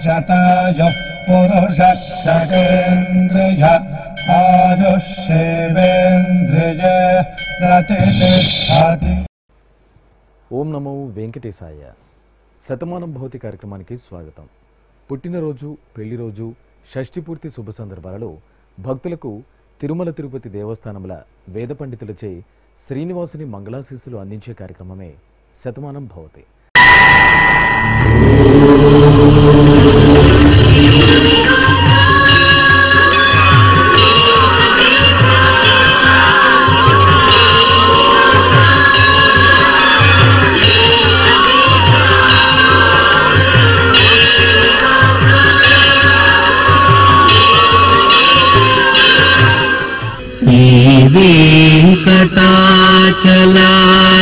शतायुः पुरुषः शतेन्द्रिय आयुष्येवेन्द्रिये प्रतिष्ठति। ఓం నమో వెంకటేశాయ. శతమానం భౌతి కార్యక్రమానికి స్వాగతం. పుట్టినరోజు, పెళ్లి రోజు, షష్ఠి పూర్తి శుభ సందర్భాలలో భక్తులకు తిరుమల తిరుపతి దేవస్థానముల వేద పండితులచే శ్రీనివాసుని మంగళాశీస్సులు అందించే కార్యక్రమమే శతమానం భవతి.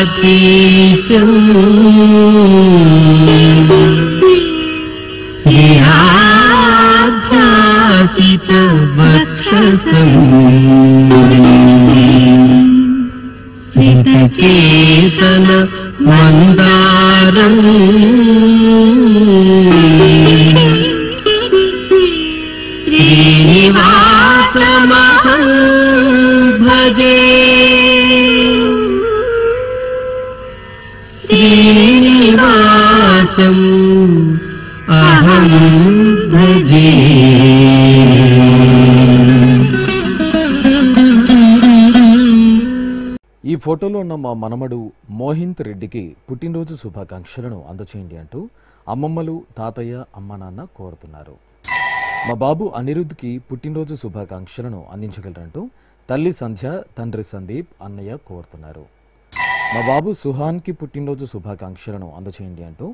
वेङ्कटाचलाधीशं श्रीयाध्यासितवक्षसं सितचेतन मन्दारम् श्रीनिवासमहं भजे. श्रीनिवासम् अहं भजे. ఈ ఫోటోలో ఉన్న మా మనమడు మోహింత్ రెడ్డికి పుట్టినరోజు శుభాకాంక్షలను అందచేయండి అంటూ అమ్మమ్మలు, తాతయ్య, అమ్మ నాన్న కోరుతున్నారు. మా బాబు అనిరుద్ధ్కి పుట్టినరోజు శుభాకాంక్షలను అందించగలరంటూ తల్లి సంధ్య, తండ్రి సందీప్, అన్నయ్య కోరుతున్నారు. మా బాబు సుహాన్కి పుట్టినరోజు శుభాకాంక్షలను అందచేయండి అంటూ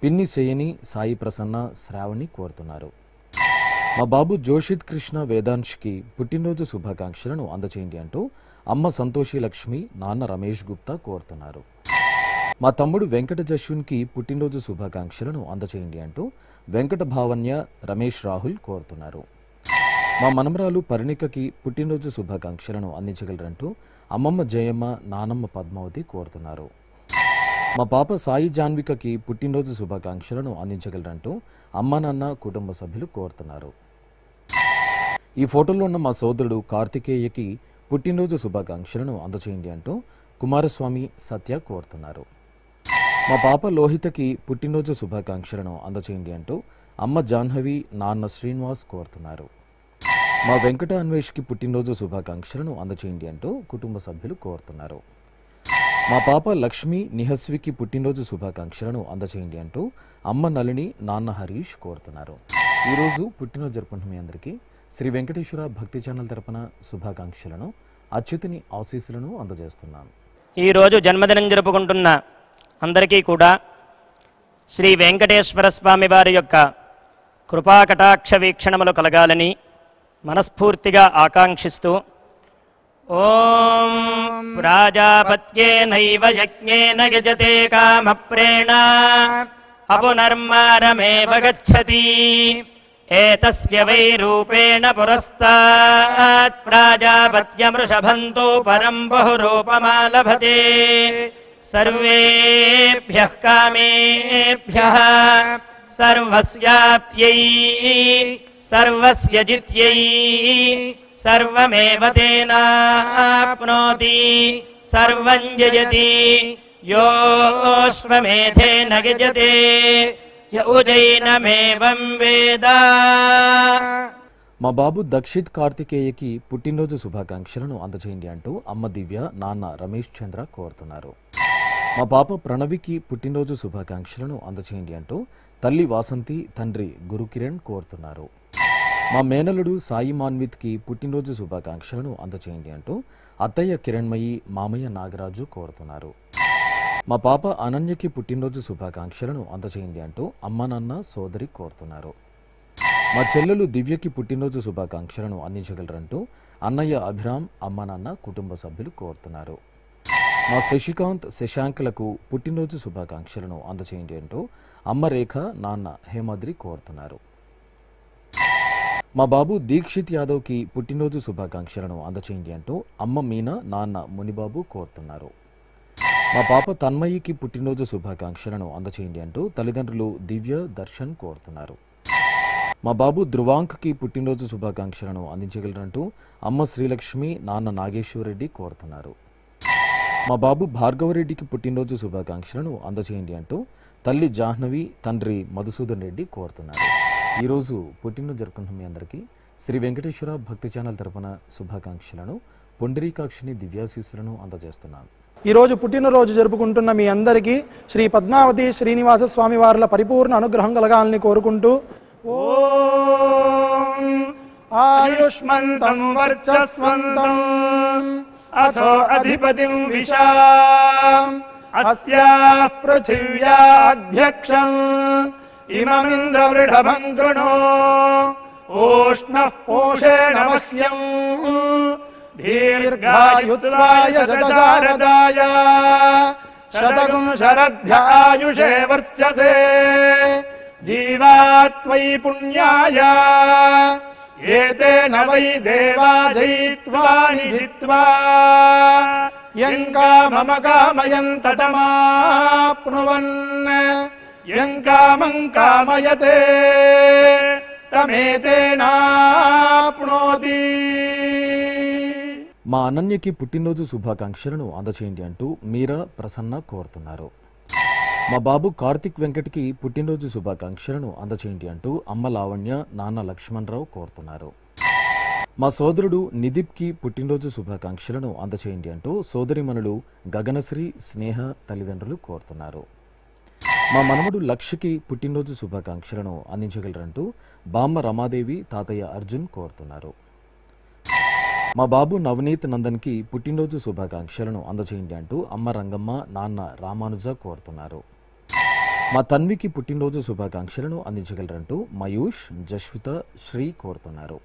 పిన్ని శయని, సాయి ప్రసన్న, శ్రావణి కోరుతున్నారు. మా బాబు జోషిత్ కృష్ణ వేదాంష్కి పుట్టినరోజు శుభాకాంక్షలను అందచేయండి అంటూ అమ్మ సంతోషి లక్ష్మి, నాన్న రమేష్ గుప్తా కోరుతున్నారు. మా తమ్ముడు వెంకట జశ్విన్కి పుట్టినరోజు శుభాకాంక్షలను అందచేయండి అంటూ వెంకట భావన్య, రమేష్ రాహుల్ కోరుతున్నారు. మా మనమరాలు పరిణికకి పుట్టినరోజు శుభాకాంక్షలను అందించగలరంటూ అమ్మమ్మ జయమ్మ, నానమ్మ పద్మావతి కోరుతున్నారు. మా పాప సాయి జాన్వికకి పుట్టినరోజు శుభాకాంక్షలను అందించగలరంటూ అమ్మ నాన్న, కుటుంబ సభ్యులు కోరుతున్నారు. ఈ ఫోటోలో ఉన్న మా సోదరుడు కార్తికేయకి పుట్టినరోజు శుభాకాంక్షలను అందచేయండి అంటూ కుమారస్వామి, సత్య కోరుతున్నారు. మా పాప లోహితకి పుట్టినరోజు శుభాకాంక్షలను అందచేయండి అంటూ అమ్మ జాహ్నవి, నాన్న శ్రీనివాస్ కోరుతున్నారు. మా వెంకట అన్వేష్కి పుట్టినరోజు శుభాకాంక్షలను అందచేయండి అంటూ కుటుంబ సభ్యులు కోరుతున్నారు. మా పాప లక్ష్మి నిహస్వికి పుట్టినరోజు శుభాకాంక్షలను అందచేయండి అంటూ అమ్మ నళిని, నాన్న హరీష్ కోరుతున్నారు. ఈరోజు పుట్టినరోజు జరుపుకుంటున్న మీ అందరికీ శ్రీ వెంకటేశ్వర భక్తి ఛానల్ తరపున శుభాకాంక్షలను, అచ్యుతుని ఆశీస్సులను అందజేస్తున్నాను. ఈరోజు జన్మదినం జరుపుకుంటున్న అందరికీ కూడా శ్రీ వెంకటేశ్వర స్వామి వారి యొక్క కృపాకటాక్ష వీక్షణములు కలగాలని మనస్ఫూర్తిగా ఆకాంక్షిస్తూ ఓం ప్రాజాపత్యేనైవ యజ్ఞేన యజతే కామప్రేణ అపునర్మారమేవ గచ్చతి ఏతస్య వై రూపేణ పురస్తాత్ ప్రాజాపత్యమృషభంతో పరం బహురూపమాలభతే సర్వేభ్యః కామేభ్యః సర్వస్యాప్త్యై సర్వస్య జిత్యై సర్వమేవ తేనాప్నోతి సర్వం జయతి యోऽశ్వమేధేన గజతే య ఉజైనమేవం వేద. మా బాబు దక్షిత్ కార్తికేయకి పుట్టినరోజు శుభాకాంక్షలను అందచేయండి అంటూ అమ్మ దివ్య, నాన్న రమేష్ చంద్ర కోరుతున్నారు. మా పాప ప్రణవికి పుట్టినరోజు శుభాకాంక్షలను అందచేయండి అంటూ తల్లి వాసంతి, తండ్రి గురుకిరణ్ కోరుతున్నారు. మా మేనలుడు సాయి మాన్విత్కి పుట్టినరోజు శుభాకాంక్షలను అందచేయండి అంటూ అత్తయ్య కిరణ్మయి, మామయ్య నాగరాజు కోరుతున్నారు. మా పాప అనన్యకి పుట్టినరోజు శుభాకాంక్షలను అందచేయండి అంటూ అమ్మ నాన్న, సోదరి కోరుతున్నారు. మా చెల్లెలు దివ్యకి పుట్టినరోజు శుభాకాంక్షలను అందించగలరంటూ అన్నయ్య అభిరామ్, అమ్మ నాన్న, కుటుంబ సభ్యులు కోరుతున్నారు. మా శశికాంత్, శశాంక్లకు పుట్టినరోజు శుభాకాంక్షలను అందచేయండి అంటూ అమ్మ రేఖ, నాన్న హేమాద్రి కోరుతున్నారు. మా బాబు దీక్షిత్ యాదవ్కి పుట్టినరోజు శుభాకాంక్షలను అందచేయండి అంటూ అమ్మ మీనా, నాన్న మునిబాబు కోరుతున్నారు. మా పాప తన్మయికి పుట్టినరోజు శుభాకాంక్షలను అందచేయండి అంటూ తల్లిదండ్రులు దివ్య, దర్శన్ కోరుతున్నారు. మా బాబు ధ్రువాంక్కి పుట్టినరోజు శుభాకాంక్షలను అందించగలరంటూ అమ్మ శ్రీలక్ష్మి, నాన్న నాగేశ్వరరెడ్డి కోరుతున్నారు. మా బాబు భార్గవరెడ్డికి పుట్టినరోజు శుభాకాంక్షలను అందజేయండి అంటూ తల్లి జాహ్నవి, తండ్రి మధుసూదన్ రెడ్డి కోరుతున్నారు. ఈరోజు పుట్టినరోజు జరుపుకున్న మీ అందరికీ శ్రీ వెంకటేశ్వర భక్తి ఛానల్ తరపున శుభాకాంక్షలను, పొండరీకాక్షిని దివ్యాశీస్సులను అందజేస్తున్నాను. ఈరోజు పుట్టినరోజు జరుపుకుంటున్న మీ అందరికీ శ్రీ పద్మావతి శ్రీనివాస స్వామి వార్ల పరిపూర్ణ అనుగ్రహం కలగాలని కోరుకుంటూ ఓం ఆయుష్మంతం వర్చస్వంతం అథో అధిపతిం విశాం అస్యాః పృథివ్యాధ్యక్షం ఇమమింద్రవృఢభం కృణో ఓష్ణః పోషేణ మహ్యం దీర్ఘాయుత్వాయ శతశారదాయ శతగుం శరధ్యాయుషే వర్చసే జీవాత్వై పుణ్యాయ ఏతేన వై దేవా జయిత్వాని జిత్వా యం కామమ కామయం తతమాప్నువన్ యం కామం కామయతే తమేతేనాప్నోతి. మా అనన్యకి పుట్టినరోజు శుభాకాంక్షలను అందచేయండి అంటూ మీరా, ప్రసన్న కోరుతున్నారు. మా బాబు కార్తిక్ వెంకట్కి పుట్టినరోజు శుభాకాంక్షలను అందచేయండి అంటూ అమ్మ లావణ్య, నాన్న లక్ష్మణరావు కోరుతున్నారు. మా సోదరుడు నిదీప్కి పుట్టినరోజు శుభాకాంక్షలను అందచేయండి అంటూ సోదరిమణులు గగనశ్రీ, స్నేహ తల్లిదండ్రులు కోరుతున్నారు. మా మనవడు లక్ష్యకి పుట్టినరోజు శుభాకాంక్షలను అందించగలరంటూ బామ్మ రమాదేవి, తాతయ్య అర్జున్ కోరుతున్నారు. మా బాబు నవనీత్ నందన్కి పుట్టినరోజు శుభాకాంక్షలను అందచేయండి అంటూ అమ్మ రంగమ్మ, నాన్న రామానుజ కోరుతున్నారు. మా తన్వికి పుట్టినరోజు శుభాకాంక్షలను అందించగలరంటూ మయూష్, జస్విత, శ్రీ కోరుతున్నారు.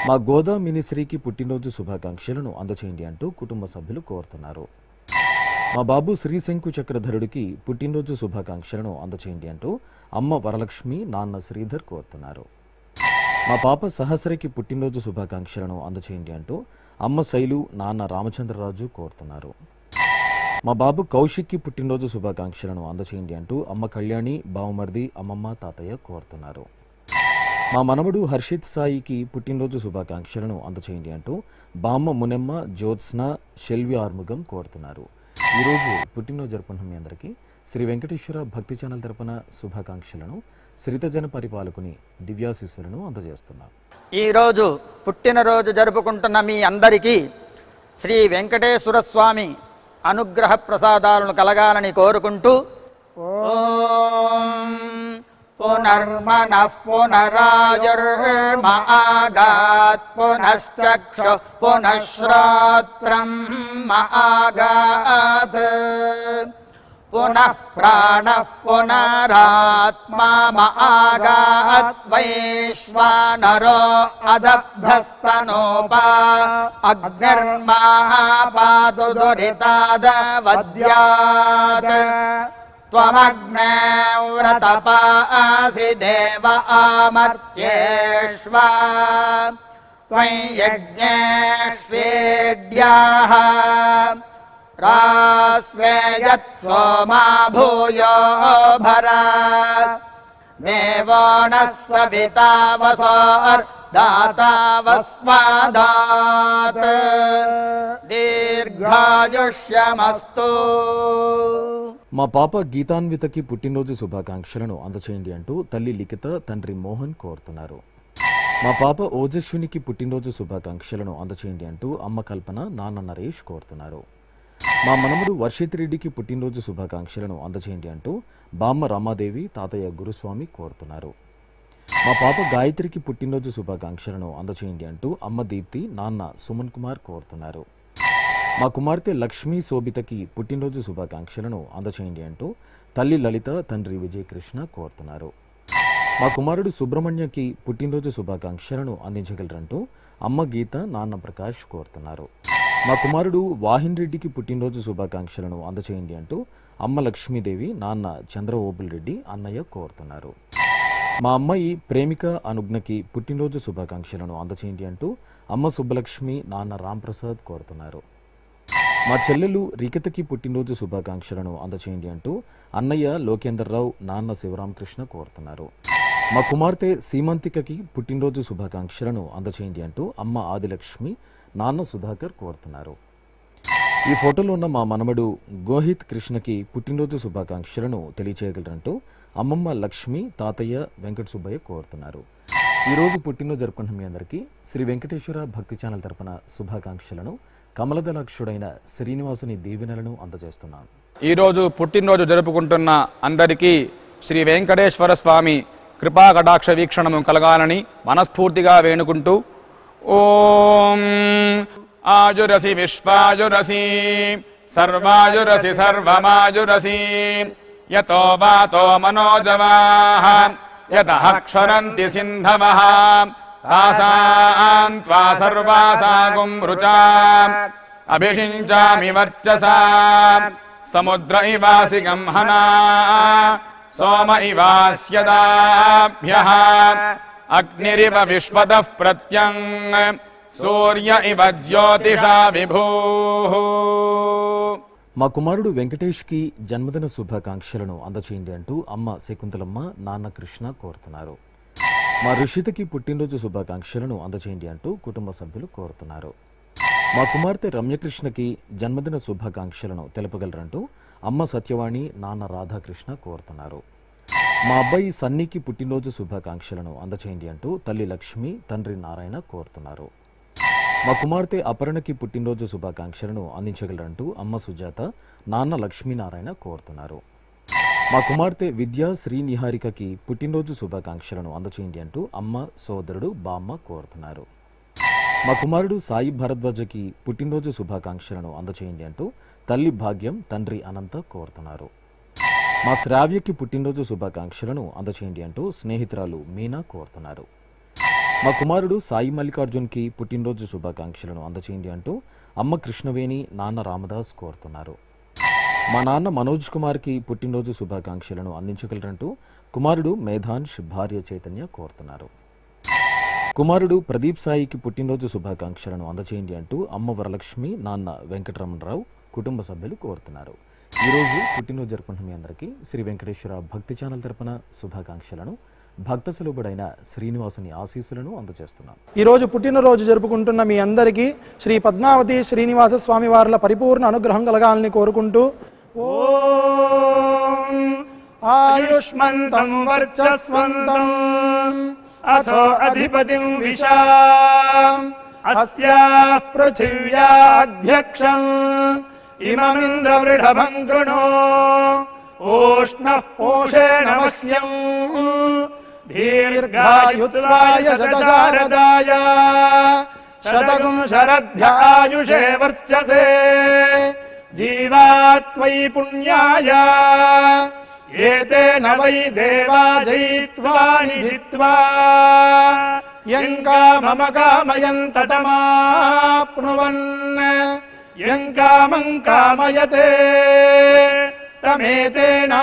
మా గోదా మినిశ్రీకి పుట్టినరోజు శుభాకాంక్షలను అందచేయండి అంటూ కుటుంబ సభ్యులు కోరుతున్నారు. మా బాబు శ్రీశంకు చక్రధరుడికి పుట్టినరోజు శుభాకాంక్షలను అందచేయండి అంటూ అమ్మ వరలక్ష్మి, నాన్న శ్రీధర్ కోరుతున్నారు. మా పాప సహస్రకి పుట్టినరోజు శుభాకాంక్షలను అందచేయండి అంటూ అమ్మ శైలు, నాన్న రామచంద్రరాజు కోరుతున్నారు. మా బాబు కౌశిక్కి పుట్టినరోజు శుభాకాంక్షలను అందచేయండి అంటూ అమ్మ కళ్యాణి, బావమర్ది, అమ్మమ్మ, తాతయ్య కోరుతున్నారు. మా మనవడు హర్షిత్ సాయికి పుట్టినరోజు శుభాకాంక్షలను అందచేయండి అంటూ బామ్మ మునెమ్మ, జ్యోత్స్న, షెల్వి ఆర్ముగం కోరుతున్నారు. ఈరోజు పుట్టినరోజు జరుపుకున్న మీ అందరికీ శ్రీ వెంకటేశ్వర భక్తి ఛానల్ తరపున శుభాకాంక్షలను, శ్రీతజన పరిపాలకుని దివ్యాశీస్సులను అందజేస్తున్నాం. ఈరోజు పుట్టినరోజు జరుపుకుంటున్న మీ అందరికీ శ్రీ వెంకటేశ్వర స్వామి అనుగ్రహ ప్రసాదాలను కలగాలని కోరుకుంటూ ఓం పునర్మనః పునరాయుర్మాగాత్ పునశ్చక్షు పునఃశ్రోత్రం మాగాత్ పునః ప్రాణః పునరాత్మా మాగాత్ వైశ్వానరో అదబ్ధస్తనోపా అగ్నిర్మాపాతు దురితాదవద్యాత్ త్వమగ్నే వ్రతపాసి దేవ ఆమర్త్యేష్వా త్వం యజ్ఞేష్వేడ్యాః రాస్వేయత్ సోమా భూయో భర దేవో నః సవితా వసోర్దాతా వస్వాదాత్ దీర్ఘాయుష్యమస్తు. మా పాప గీతాన్వితకి పుట్టినరోజు శుభాకాంక్షలను అందచేయండి అంటూ తల్లి లిఖిత, తండ్రి మోహన్ కోరుతున్నారు. మా పాప ఓజస్వినికి పుట్టినరోజు శుభాకాంక్షలను అందచేయండి అంటూ అమ్మ కల్పన, నాన్న నరేష్ కోరుతున్నారు. మా మనముడు వర్షిత్ రెడ్డికి పుట్టినరోజు శుభాకాంక్షలను అందచేయండి అంటూ బామ్మ రమాదేవి, తాతయ్య గురుస్వామి కోరుతున్నారు. మా పాప గాయత్రికి పుట్టినరోజు శుభాకాంక్షలను అందచేయండి అంటూ అమ్మ దీప్తి, నాన్న సుమన్ కుమార్ కోరుతున్నారు. మా కుమార్తె లక్ష్మీ శోభితకి పుట్టినరోజు శుభాకాంక్షలను అందచేయండి అంటూ తల్లి లలిత, తండ్రి విజయకృష్ణ కోరుతున్నారు. మా కుమారుడు సుబ్రహ్మణ్యకి పుట్టినరోజు శుభాకాంక్షలను అందించగలరంటూ అమ్మ గీత, నాన్న ప్రకాష్ కోరుతున్నారు. మా కుమారుడు వాహిన్ రెడ్డికి పుట్టినరోజు శుభాకాంక్షలను అందచేయండి అంటూ అమ్మ లక్ష్మీదేవి, నాన్న చంద్రఓబుల్ రెడ్డి, అన్నయ్య కోరుతున్నారు. మా అమ్మాయి ప్రేమిక అనుజ్ఞకి పుట్టినరోజు శుభాకాంక్షలను అందచేయండి అంటూ అమ్మ సుబ్బలక్ష్మి, నాన్న రాంప్రసాద్ కోరుతున్నారు. మా చెల్లెలు రికితకి పుట్టినరోజు శుభాకాంక్షలను అందచేయండి అంటూ అన్నయ్య లోకేందర్రావు, నాన్న శివరామకృష్ణ కోరుతున్నారు. మా కుమార్తె సీమంతికకి పుట్టినరోజు శుభాకాంక్షలను అందచేయండి అంటూ అమ్మ ఆదిలక్ష్మి నాన్న సుధాకర్ కోరుతున్నారు. ఈ ఫోటోలో ఉన్న మా మనమడు గోహిత్ కృష్ణకి పుట్టినరోజు శుభాకాంక్షలను తెలియచేయగలరంటూ అమ్మమ్మ లక్ష్మి తాతయ్య వెంకట సుబ్బయ్య కోరుతున్నారు. ఈరోజు పుట్టినరోజు జరుపుకుంటున్న మీ అందరికీ శ్రీ వెంకటేశ్వర భక్తి ఛానల్ తరపున శుభాకాంక్షలను కమలదలాక్షుడైన శ్రీనివాసుని దీవెనలను అందజేస్తున్నాను. ఈరోజు పుట్టినరోజు జరుపుకుంటున్న అందరికీ శ్రీ వెంకటేశ్వర స్వామి కృపా కటాక్ష వీక్షణము కలగాలని మనస్ఫూర్తిగా వేణుకుంటూ ఓం ఆయురసి విశ్వాయురసి సర్వాయురసి సర్వమాయురసి యతో వాతో మనోజవాః యతః క్షరంతి సింధవః తాసాం త్వా సర్వాసాగుం రుచాం అభిషించామి వర్చసా సముద్ర ఇవాసి గంహనా సోమ ఇవాస్యదాభ్యః అగ్నిరివ విశ్వతః ప్రత్యం సూర్య ఇవ జ్యోతిషా విభూః. మా కుమారుడు వెంకటేష్కి జన్మదిన శుభాకాంక్షలను అందచేయండి అంటూ అమ్మ శకుంతలమ్మ నాన్న కృష్ణ కోరుతున్నారు. మా ఋషితకి పుట్టినరోజు శుభాకాంక్షలను అందచేయండి అంటూ కుటుంబ సభ్యులు కోరుతున్నారు. మా కుమార్తె రమ్యకృష్ణకి జన్మదిన శుభాకాంక్షలను తెలుపగలరంటూ అమ్మ సత్యవాణి నాన్న రాధాకృష్ణ కోరుతున్నారు. మా అబ్బాయి సన్నీకి పుట్టినరోజు శుభాకాంక్షలను అందచేయండి అంటూ తల్లి లక్ష్మి తండ్రి నారాయణ కోరుతున్నారు. మా కుమార్తె అపర్ణకి పుట్టినరోజు శుభాకాంక్షలను అందించగలరంటూ అమ్మ సుజాత నాన్న లక్ష్మీనారాయణ కోరుతున్నారు. మా కుమార్తె విద్యా శ్రీ నిహారికకి పుట్టినరోజు శుభాకాంక్షలను అందచేయండి అంటూ అమ్మ సోదరుడు బామ్మ కోరుతున్నారు. మా కుమారుడు సాయి భరద్వాజకి పుట్టినరోజు శుభాకాంక్షలను అందచేయండి అంటూ తల్లి భాగ్యం తండ్రి అనంత కోరుతున్నారు. మా శ్రావ్యకి పుట్టినరోజు శుభాకాంక్షలను అందచేయండి అంటూ స్నేహితురాలు మీనా కోరుతున్నారు. మా కుమారుడు సాయి మల్లికార్జున్కి పుట్టినరోజు శుభాకాంక్షలను అందచేయండి అంటూ అమ్మ కృష్ణవేణి నాన్న రామదాస్ కోరుతున్నారు. మా నాన్న మనోజ్ కుమార్కి పుట్టినరోజు శుభాకాంక్షలను అందించగలరంటూ కుమారుడు మేధాంష్ భార్య చైతన్య కోరుతున్నారు. కుమారుడు ప్రదీప్ సాయికి పుట్టినరోజు శుభాకాంక్షలను అందచేయండి అంటూ అమ్మ వరలక్ష్మి నాన్న వెంకటరమణరావు కుటుంబ సభ్యులు కోరుతున్నారు. ఈరోజు పుట్టినరోజు జరుపుకుంటున్న మీ అందరికీ శ్రీ వెంకటేశ్వర భక్తి ఛానల్ తరపున శుభాకాంక్షలను భక్త సులభుడైన శ్రీనివాసుని ఆశీస్సులను అందజేస్తున్నాం. ఈరోజు పుట్టినరోజు జరుపుకుంటున్న మీ అందరికీ శ్రీ పద్మావతి శ్రీనివాస స్వామి వార్ల పరిపూర్ణ అనుగ్రహం కలగాలని కోరుకుంటూ ఓం ఆయుష్మంతం వర్చస్వంతం అథో అధిపతిం విశాం అస్యాః పృథివ్యాధ్యక్షం ఇమమింద్రవృఢభం కృణో ఓష్ణః పోషేణ మహ్యం దీర్ఘాయుత్వాయ శతశారదాయ శతగుం శరధ్యాయుషే వర్చసే జీవాత్వై పుణ్యాయ ఏతేన వై దేవా జయిత్వాని జిత్వా యం కామమ కామయం తతమాప్నువన్ యం కామం కామయతే తమేతేనాప్నోతి.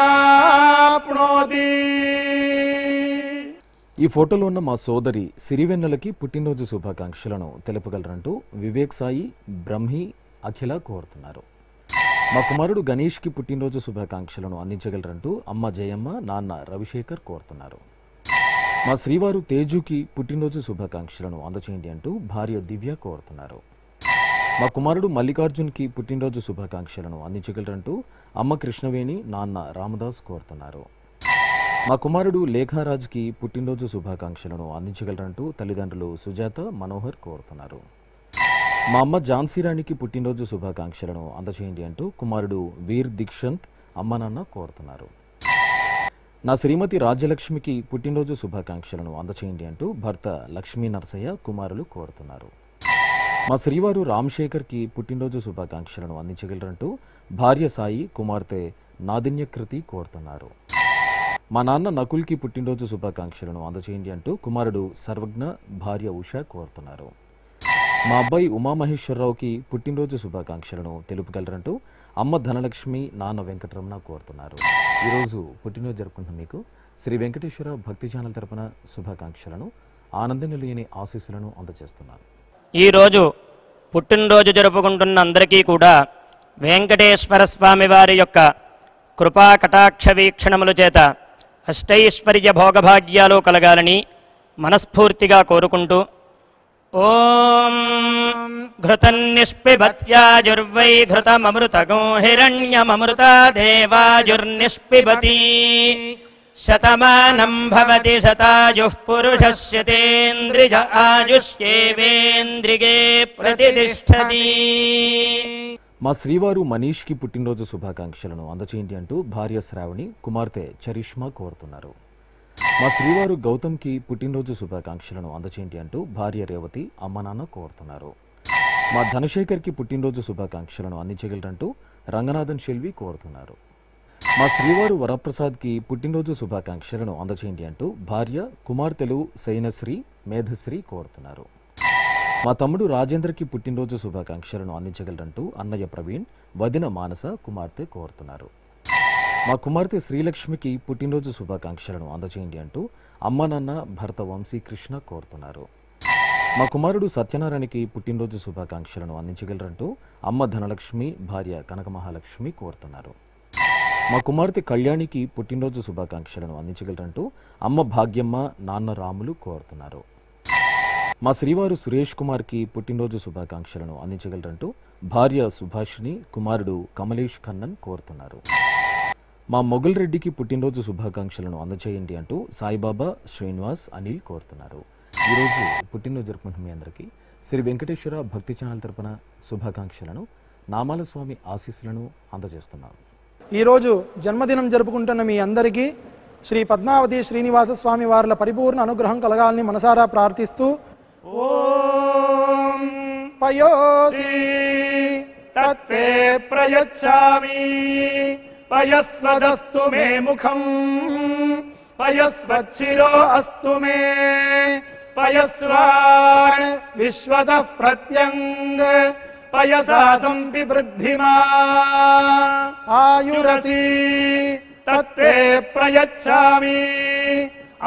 ఈ ఫోటోలో ఉన్న మా సోదరి సిరివెన్నెలకి పుట్టినరోజు శుభాకాంక్షలను తెలుపగలరంటూ వివేక్ సాయి బ్రహ్మి అఖిల కోరుతున్నారు. మా కుమారుడు గణేష్కి పుట్టినరోజు శుభాకాంక్షలను అందించగలరంటూ అమ్మ జయమ్మ నాన్న రవిశేఖర్ కోరుతున్నారు. మా శ్రీవారు తేజుకి పుట్టినరోజు శుభాకాంక్షలను అందచేయండి అంటూ భార్య దివ్య కోరుతున్నారు. మా కుమారుడు మల్లికార్జున్కి పుట్టినరోజు శుభాకాంక్షలను అందించగలరంటూ అమ్మ కృష్ణవేణి నాన్న రామదాస్ కోరుతున్నారు. మా కుమారుడు లేఖారాజ్కి పుట్టినరోజు శుభాకాంక్షలను అందించగలరంటూ తల్లిదండ్రులు సుజాత మనోహర్ కోరుతున్నారు. మా అమ్మ ఝాన్సీరాణికి పుట్టినరోజు శుభాకాంక్షలను అందచేయండి అంటూ కుమారుడు వీర్ దీక్షంత్ అమ్మ నాన్న కోరుతున్నారు. నా శ్రీమతి రాజ్యలక్ష్మికి పుట్టినరోజు శుభాకాంక్షలను అందచేయండి అంటూ భర్త లక్ష్మీ నరసయ్య కుమారులు కోరుతున్నారు. మా శ్రీవారు రామ్శేఖర్కి పుట్టినరోజు శుభాకాంక్షలను అందించగలరంటూ భార్య సాయి కుమార్తె నాదిన్యకృతి కోరుతున్నారు. మా నాన్న నకుల్కి పుట్టినరోజు శుభాకాంక్షలను అందచేయండి అంటూ కుమారుడు సర్వజ్ఞ భార్య ఉష కోరుతున్నారు. మా అబ్బాయి ఉమామహేశ్వరరావుకి పుట్టినరోజు శుభాకాంక్షలను తెలుపగలరంటూ అమ్మ ధనలక్ష్మి నాన్న వెంకటరమణ కోరుతున్నారు. ఈరోజు పుట్టినరోజు జరుపుకుంటున్న మీకు శ్రీ వెంకటేశ్వర భక్తి ఛానల్ తరపున శుభాకాంక్షలను ఆనంద నిలయని ఆశీస్సులను అందజేస్తున్నాను. ఈరోజు పుట్టినరోజు జరుపుకుంటున్న అందరికీ కూడా వెంకటేశ్వర స్వామి వారి యొక్క కృపా కటాక్ష వీక్షణముల చేత అష్టైశ్వర్య భోగభాగ్యాలు కలగాలని మనస్ఫూర్తిగా కోరుకుంటూ ఓం ఘృతన్నిష్పిబత్యాజుర్వై ఘృతమమృతగో హిరణ్యమమృతా దేవాజుర్నిష్పిబతి శతమానం భవతి శతాయుః పురుషస్యతేంద్రియ ఆయుష్యేవేంద్రిగే ప్రతిష్టతి. మా శ్రీవారు మనీష్కి పుట్టినరోజు శుభాకాంక్షలను అందచేయండి అంటూ భార్య శ్రావణి కుమార్తె చరిష్మా కోరుతున్నారు. మా శ్రీవారు గౌతమ్కి పుట్టినరోజు శుభాకాంక్షలను అందచేయండి అంటూ భార్య రేవతి అమ్మ నాన్న కోరుతున్నారు. మా ధనశేఖర్కి పుట్టినరోజు శుభాకాంక్షలను అందించగలరంటూ రంగనాథన్ శెల్వి కోరుతున్నారు. మా శ్రీవారు వరప్రసాద్కి పుట్టినరోజు శుభాకాంక్షలను అందచేయండి అంటూ భార్య కుమార్తెలు శయనశ్రీ మేధశ్రీ కోరుతున్నారు. మా తమ్ముడు రాజేంద్రకి పుట్టినరోజు శుభాకాంక్షలను అందించగలరంటూ అన్నయ్య ప్రవీణ్ వదిన మానస కుమార్తె కోరుతున్నారు. మా కుమార్తె శ్రీలక్ష్మికి పుట్టినరోజు శుభాకాంక్షలను అందచేయండి అంటూ అమ్మ నాన్న భర్త వంశీకృష్ణ కోరుతున్నారు. మా కుమారుడు సత్యనారాయణకి పుట్టినరోజు శుభాకాంక్షలను అందించగలరంటూ అమ్మ ధనలక్ష్మి భార్య కనకమహాలక్ష్మి కోరుతున్నారు. మా కుమార్తె కళ్యాణికి పుట్టినరోజు శుభాకాంక్షలను అందించగలరంటూ అమ్మ భాగ్యమ్మ నాన్న రాములు కోరుతున్నారు. మా శ్రీవారు సురేష్ కుమార్కి పుట్టినరోజు శుభాకాంక్షలను అందించగలరంటూ భార్య సుభాషిణి కుమారుడు కమలేష్ కన్నన్ కోరుతున్నారు. మా మొగల్ రెడ్డికి పుట్టినరోజు శుభాకాంక్షలను అందచేయండి అంటూ సాయిబాబా శ్రీనివాస్ అనిల్ కోరుతున్నారు. ఈరోజు పుట్టినరోజు జరుపుకుంటున్న మీ అందరికీ శ్రీ వెంకటేశ్వర భక్తి ఛానల్ తరపున శుభాకాంక్షలను నామాల స్వామి ఆశీస్సులను అందజేస్తున్నాను. ఈరోజు జన్మదినం జరుపుకుంటున్న మీ అందరికీ శ్రీ పద్మావతి శ్రీనివాస స్వామి వార్ల పరిపూర్ణ అనుగ్రహం కలగాలని మనసారా ప్రార్థిస్తూ ఓం పయోసి తత్తే ప్రయచ్చామి పయస్వదస్తు మే ముఖం పయస్వచ్చిరో అస్తు మే పయస్వాన్ విశ్వతః ప్రత్యంగ పయసా సంపివృద్ధిమా ఆయురసి తత్తే ప్రయచ్చామి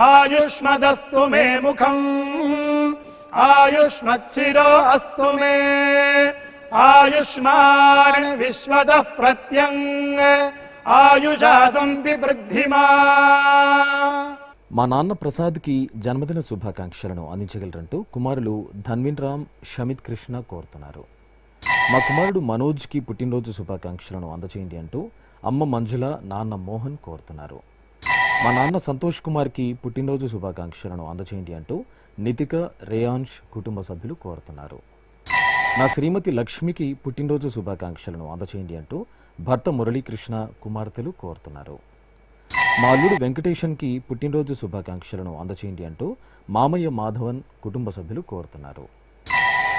ఆయుష్మదస్తు మే ముఖం ఆయుష్మచ్చిరో అస్తు మే ఆయుష్మాన్ విశ్వతః ప్రత్యంగ ఆయుషా సంపివృద్ధిమా. మా నాన్న ప్రసాద్కి జన్మదిన శుభాకాంక్షలను అందించగలరంటూ కుమారులు ధన్విన్ రామ్ షమిత్ కృష్ణ కోరుతున్నారు. మా కుమారుడు మనోజ్కి పుట్టినరోజు శుభాకాంక్షలను అందచేయండి అంటూ అమ్మ మంజుల నాన్న మోహన్ కోరుతున్నారు. మా నాన్న సంతోష్ కుమార్కి పుట్టినరోజు శుభాకాంక్షలను అందచేయండి అంటూ నితిక రేయాన్ష్ కుటుంబ సభ్యులు కోరుతున్నారు. నా శ్రీమతి లక్ష్మికి పుట్టినరోజు శుభాకాంక్షలను అందచేయండి అంటూ భర్త మురళీకృష్ణ కుమార్తెలు కోరుతున్నారు. మా అల్లుడు వెంకటేషన్కి పుట్టినరోజు శుభాకాంక్షలను అందచేయండి అంటూ మామయ్య మాధవన్ కుటుంబ సభ్యులు కోరుతున్నారు.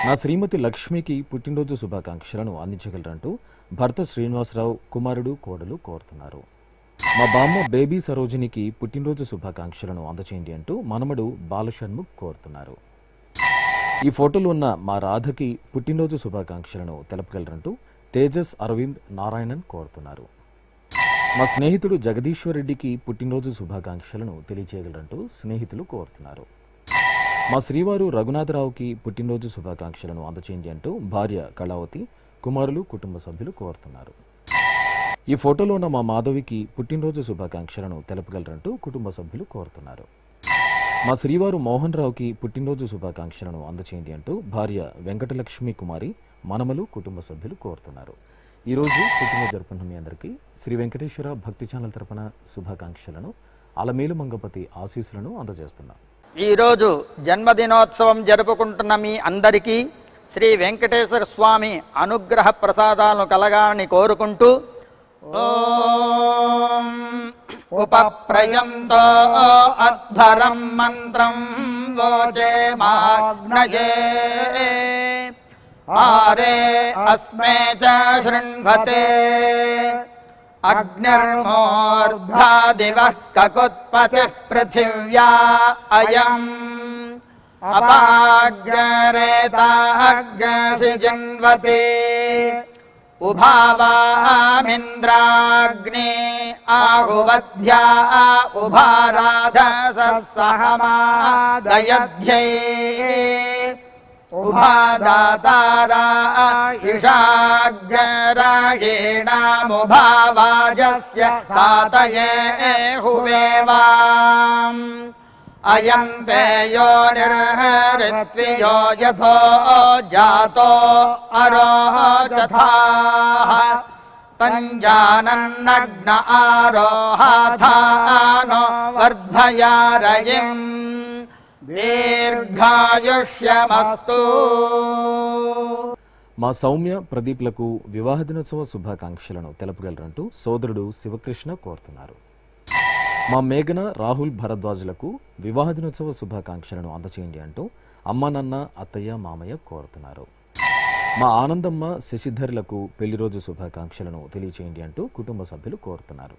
నా శ్రీమతి లక్ష్మికి పుట్టినరోజు శుభాకాంక్షలను అందించగలరంటూ భర్త శ్రీనివాసరావు కుమారుడు కోడలు కోరుతున్నారు. మా బామ్మ బేబీ సరోజినికి పుట్టినరోజు శుభాకాంక్షలను అందచేయండి అంటూ మనమడు బాలషణ్ముఖ్ కోరుతున్నారు. ఈ ఫోటోలో ఉన్న మా రాధకి పుట్టినరోజు శుభాకాంక్షలను తెలపగలరంటూ తేజస్ అరవింద్ నారాయణన్ కోరుతున్నారు. మా స్నేహితుడు జగదీశ్వర్ రెడ్డికి పుట్టినరోజు శుభాకాంక్షలను తెలియజేయగలరంటూ స్నేహితులు కోరుతున్నారు. మా శ్రీవారు రఘునాథరావుకి పుట్టినరోజు శుభాకాంక్షలను అందచేయండి అంటూ భార్య కళావతి కుమారులు కుటుంబ సభ్యులు కోరుతున్నారు. ఈ ఫోటోలో ఉన్న మా మాధవికి పుట్టినరోజు శుభాకాంక్షలను తెలపగలరంటూ కుటుంబ సభ్యులు కోరుతున్నారు. మా శ్రీవారు మోహన్ రావుకి పుట్టినరోజు శుభాకాంక్షలను అందచేయండి అంటూ భార్య వెంకటలక్ష్మి కుమారి మనమలు కుటుంబ సభ్యులు కోరుతున్నారు. ఈరోజు పుట్టినరోజు జరుపుకున్న మీ అందరికీ శ్రీ వెంకటేశ్వర భక్తి ఛానల్ తరపున శుభాకాంక్షలను అలమేలు మంగపతి ఆశీస్సులను అందజేస్తున్నాం. ఈరోజు జన్మదినోత్సవం జరుపుకుంటున్న మీ అందరికీ శ్రీ వెంకటేశ్వర స్వామి అనుగ్రహ ప్రసాదాలను కలగాలని కోరుకుంటూ ఓం ఉపప్రయంతో అధ్వరం మంత్రం లోచే మాగ్నయే ఆరే అస్మే చ శృణ్వతే అగ్నిర్మోర్ధా దివః కకుత్పతిః పృథివ్యా అయం అపాగ్రేతాగ్సి జన్వతే ఉభావామింద్రాగ్నే ఆహువధ్యా ఉభారాధసః సహమాదయధ్యై उभादातारा इषाग्रायेणामुभावाजस्य सातये हुवेवाम् अयन्ते यो निर्हृत्वियो यथो जातो अरोचथाः तञ्जानन्नग्न आरोहाथानो वर्धयारयिम् దీర్ఘాయుష్యమస్తు. మా సౌమ్య ప్రదీప్లకు వివాహ దినోత్సవ శుభాకాంక్షలను తెలపగలరంటూ సోదరుడు శివకృష్ణ కోరుతున్నారు. మా మేఘన రాహుల్ భరద్వాజులకు వివాహ దినోత్సవ శుభాకాంక్షలను అందచేయండి అంటూ అమ్మ నాన్న అత్తయ్య మామయ్య కోరుతున్నారు. మా ఆనందమ్మ శశిధర్లకు పెళ్లి రోజు శుభాకాంక్షలను తెలియచేయండి అంటూ కుటుంబ సభ్యులు కోరుతున్నారు.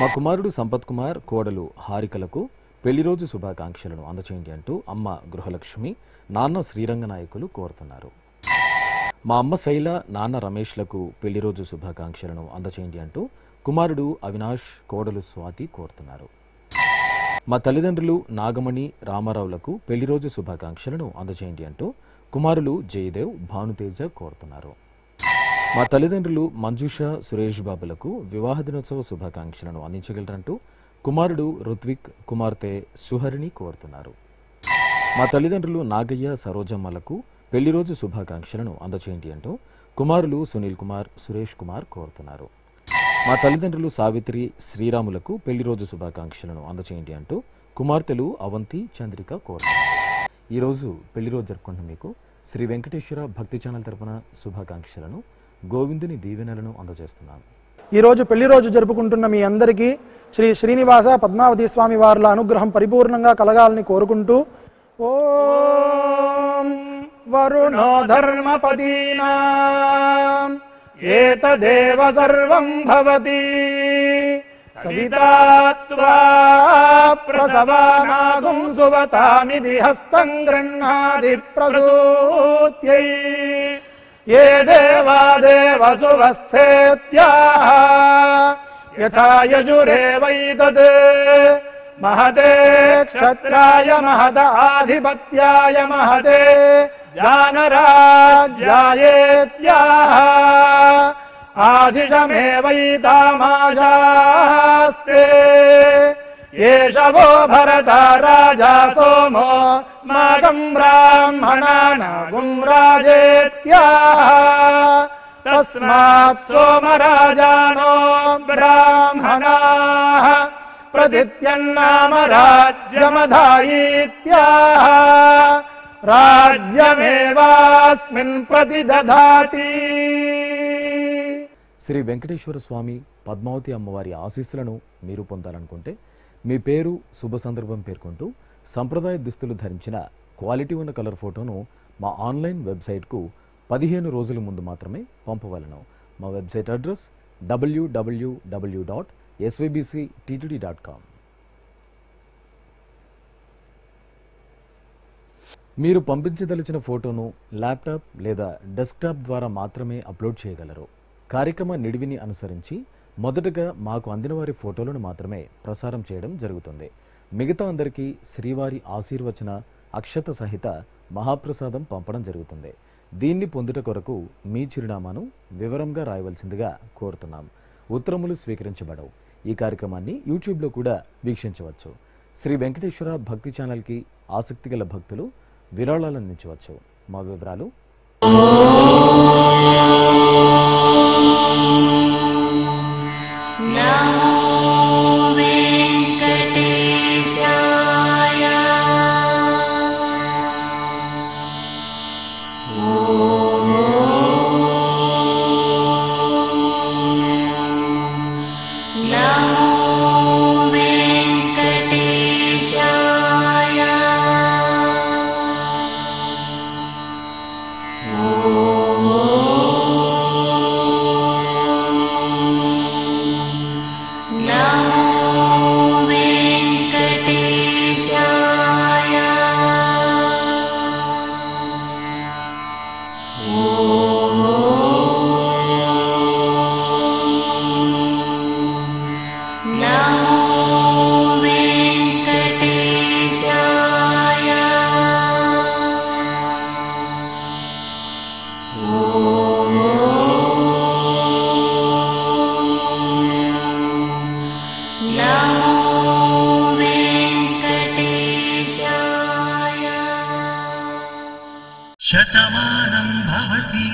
మా కుమారుడు సంపత్ కుమార్ కోడలు హారికలకు పెళ్లి రోజు శుభాకాంక్షలను అందచేయండి అంటూ అమ్మ గృహలక్ష్మి నాన్న శ్రీరంగనాయకులు కోరుతున్నారు. మా అమ్మ శైల నాన్న రమేష్లకు పెళ్లి రోజు శుభాకాంక్షలను అందచేయండి అంటూ కుమారుడు అవినాష్ కోడలు స్వాతి కోరుతున్నారు. మా తల్లిదండ్రులు నాగమణి రామారావులకు పెళ్లి రోజు శుభాకాంక్షలను అందచేయండి అంటూ కుమారులు జయదేవ్ భానుతేజ కోరుతున్నారు. మా తల్లిదండ్రులు మంజుష సురేష్ బాబులకు వివాహ దినోత్సవ శుభాకాంక్షలను అందించగలరంటూ కుమారుడు రుత్విక్ కుమార్తె సుహరిణి కోరుతున్నారు. మా తల్లిదండ్రులు నాగయ్య సరోజమ్మలకు పెళ్లి రోజు శుభాకాంక్షలను అందచేయండి అంటూ కుమారులు సునీల్ కుమార్ సురేష్ కుమార్ కోరుతున్నారు. మా తల్లిదండ్రులు సావిత్రి శ్రీరాములకు పెళ్లి రోజు శుభాకాంక్షలను అందచేయండి అంటూ కుమార్తెలు అవంతి చంద్రిక కోరుతున్నారు. ఈరోజు పెళ్లి రోజు జరుపుకుంటున్న మీకు శ్రీ వెంకటేశ్వర భక్తి ఛానల్ తరపున శుభాకాంక్షలను గోవిందుని దీవెనలను అందజేస్తున్నాను. ఈరోజు పెళ్లి రోజు జరుపుకుంటున్న మీ అందరికీ శ్రీ శ్రీనివాస పద్మావతి స్వామి వార్ల అనుగ్రహం పరిపూర్ణంగా కలగాలని కోరుకుంటూ ఓం వరుణో ధర్మపదీనాం ఏతదేవ సర్వం భవతి సవితా త్వా ప్రసవానాగుం సువతామిది హస్తం గృహ్ణాది ప్రసూత్యై ఏ దేవా దేవసువస్థేత్యాః యథా యజురేవైతద్ महते क्षत्राय महदाधिपत्याय महते जानराज्यायेत्याः आशिषमेवैतामाशास्ते एष वो भरता राजा सोमो स्माकं ब्राह्मणानागुं राजेत्याः तस्मात् सोमराजानो ब्राह्मणाः प्रदित्यन्नाम राज्यमधायीत्याः राज्यमेवास्मिन् प्रतिदधाति. శ్రీ వెంకటేశ్వర స్వామి పద్మావతి అమ్మవారి ఆశీస్సులను మీరు పొందాలనుకుంటే మీ పేరు శుభ సందర్భం పేర్కొంటూ సంప్రదాయ దుస్తులు ధరించిన క్వాలిటీ ఉన్న కలర్ ఫోటోను మా ఆన్లైన్ వెబ్సైట్కు 15 రోజుల ముందు మాత్రమే పంపవలను. మా వెబ్సైట్ అడ్రస్ www.svbcttd.com. మీరు పంపించదలిచిన ఫోటోను ల్యాప్టాప్ లేదా డెస్క్టాప్ ద్వారా మాత్రమే అప్లోడ్ చేయగలరు. కార్యక్రమ నిడివిని అనుసరించి మొదటగా మాకు అందిన వారి ఫోటోలను మాత్రమే ప్రసారం చేయడం జరుగుతుంది. మిగతా అందరికీ శ్రీవారి ఆశీర్వచన అక్షత సహిత మహాప్రసాదం పంపడం జరుగుతుంది. దీన్ని పొందుట కొరకు మీ చిరునామాను వివరంగా రాయవలసిందిగా కోరుతున్నాం. ఉత్తరములు స్వీకరించబడవు. ఈ కార్యక్రమాన్ని యూట్యూబ్లో కూడా వీక్షించవచ్చు. శ్రీ వెంకటేశ్వర భక్తి ఛానల్కి ఆసక్తి గల భక్తులు విరాళాలు అందించవచ్చు. మా వివరాలు శతమానం భవతి.